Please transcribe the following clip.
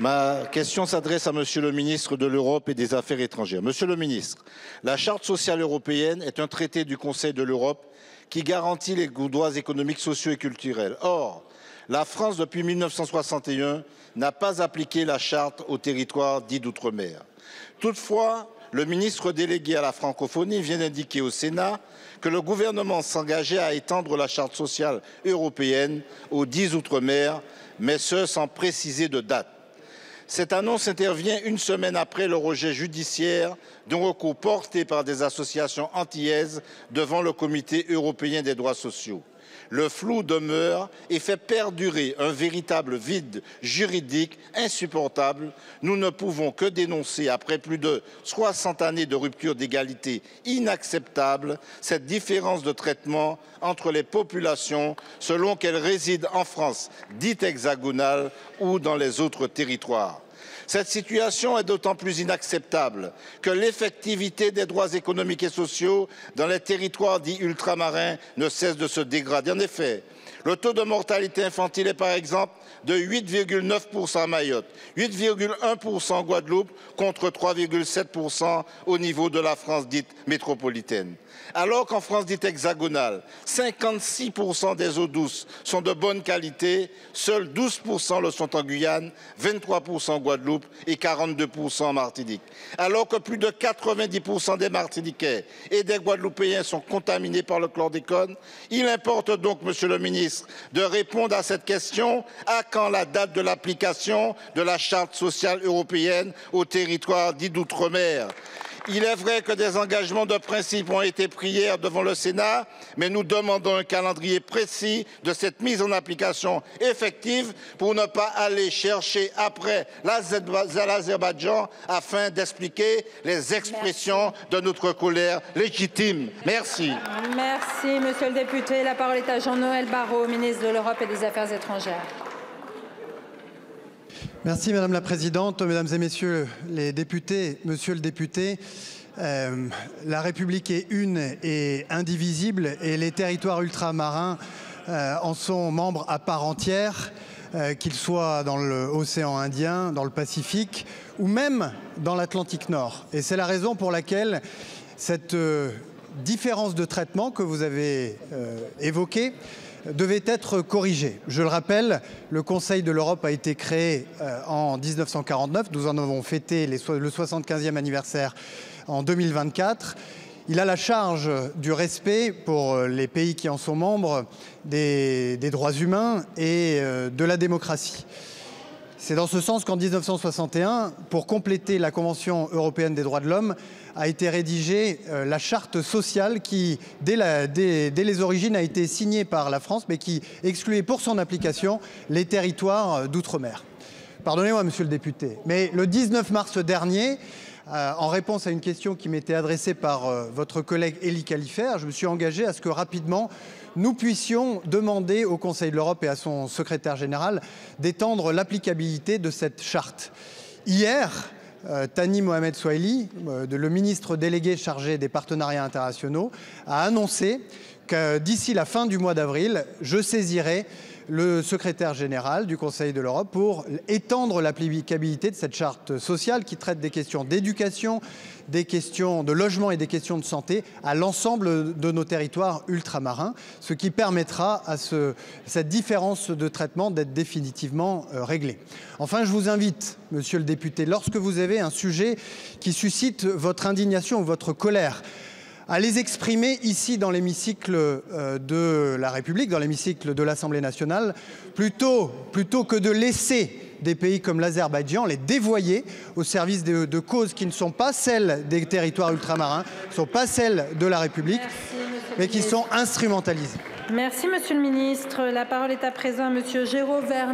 Ma question s'adresse à Monsieur le ministre de l'Europe et des Affaires étrangères. Monsieur le ministre, la Charte sociale européenne est un traité du Conseil de l'Europe qui garantit les droits économiques, sociaux et culturels. Or, la France, depuis 1961, n'a pas appliqué la Charte aux territoires dits d'outre-mer. Toutefois, le ministre délégué à la francophonie vient d'indiquer au Sénat que le gouvernement s'engageait à étendre la Charte sociale européenne aux 10 outre-mer, mais ce sans préciser de date. Cette annonce intervient une semaine après le rejet judiciaire d'un recours porté par des associations antillaises devant le Comité européen des droits sociaux. Le flou demeure et fait perdurer un véritable vide juridique insupportable. Nous ne pouvons que dénoncer, après plus de 60 années de rupture d'égalité inacceptable, cette différence de traitement entre les populations selon qu'elles résident en France dite hexagonale ou dans les autres territoires. Cette situation est d'autant plus inacceptable que l'effectivité des droits économiques et sociaux dans les territoires dits ultramarins ne cesse de se dégrader. En effet, le taux de mortalité infantile est par exemple de 8,9% à Mayotte, 8,1% en Guadeloupe contre 3,7% au niveau de la France dite métropolitaine. Alors qu'en France dite hexagonale, 56% des eaux douces sont de bonne qualité, seuls 12% le sont en Guyane, 23% en Guadeloupe et 42% en Martinique. Alors que plus de 90% des Martiniquais et des Guadeloupéens sont contaminés par le chlordécone, il importe donc, Monsieur le ministre, de répondre à cette question. À quand la date de l'application de la Charte sociale européenne aux territoires dits d'outre-mer? Il est vrai que des engagements de principe ont été pris hier devant le Sénat, mais nous demandons un calendrier précis de cette mise en application effective pour ne pas aller chercher après l'Azerbaïdjan afin d'expliquer les expressions de notre colère légitime. Merci. Merci, monsieur le député. La parole est à Jean-Noël Barrot, ministre de l'Europe et des Affaires étrangères. Merci Madame la Présidente, Mesdames et Messieurs les députés, Monsieur le député, la République est une et indivisible et les territoires ultramarins en sont membres à part entière, qu'ils soient dans l'océan Indien, dans le Pacifique ou même dans l'Atlantique Nord. Et c'est la raison pour laquelle cette différence de traitement que vous avez évoquée devait être corrigé. Je le rappelle, le Conseil de l'Europe a été créé en 1949. Nous en avons fêté le 75e anniversaire en 2024. Il a la charge du respect pour les pays qui en sont membres des droits humains et de la démocratie. C'est dans ce sens qu'en 1961, pour compléter la Convention européenne des droits de l'homme, a été rédigée la charte sociale qui, dès les origines, a été signée par la France, mais qui excluait pour son application les territoires d'outre-mer. Pardonnez-moi, monsieur le député, mais le 19 mars dernier, en réponse à une question qui m'était adressée par votre collègue Élie Califert, je me suis engagé à ce que rapidement nous puissions demander au Conseil de l'Europe et à son secrétaire général d'étendre l'applicabilité de cette charte. Hier, Thani Mohamed Sohaili, le ministre délégué chargé des partenariats internationaux, a annoncé que d'ici la fin du mois d'avril, je saisirai le secrétaire général du Conseil de l'Europe pour étendre l'applicabilité de cette charte sociale qui traite des questions d'éducation, des questions de logement et des questions de santé à l'ensemble de nos territoires ultramarins, ce qui permettra à cette différence de traitement d'être définitivement réglée. Enfin, je vous invite, monsieur le député, lorsque vous avez un sujet qui suscite votre indignation ou votre colère, à les exprimer ici dans l'hémicycle de la République, dans l'hémicycle de l'Assemblée nationale, plutôt que de laisser des pays comme l'Azerbaïdjan les dévoyer au service de causes qui ne sont pas celles des territoires ultramarins, ne sont pas celles de la République, mais qui sont instrumentalisées. Merci, monsieur le ministre. La parole est à présent à monsieur Géraud Vernet.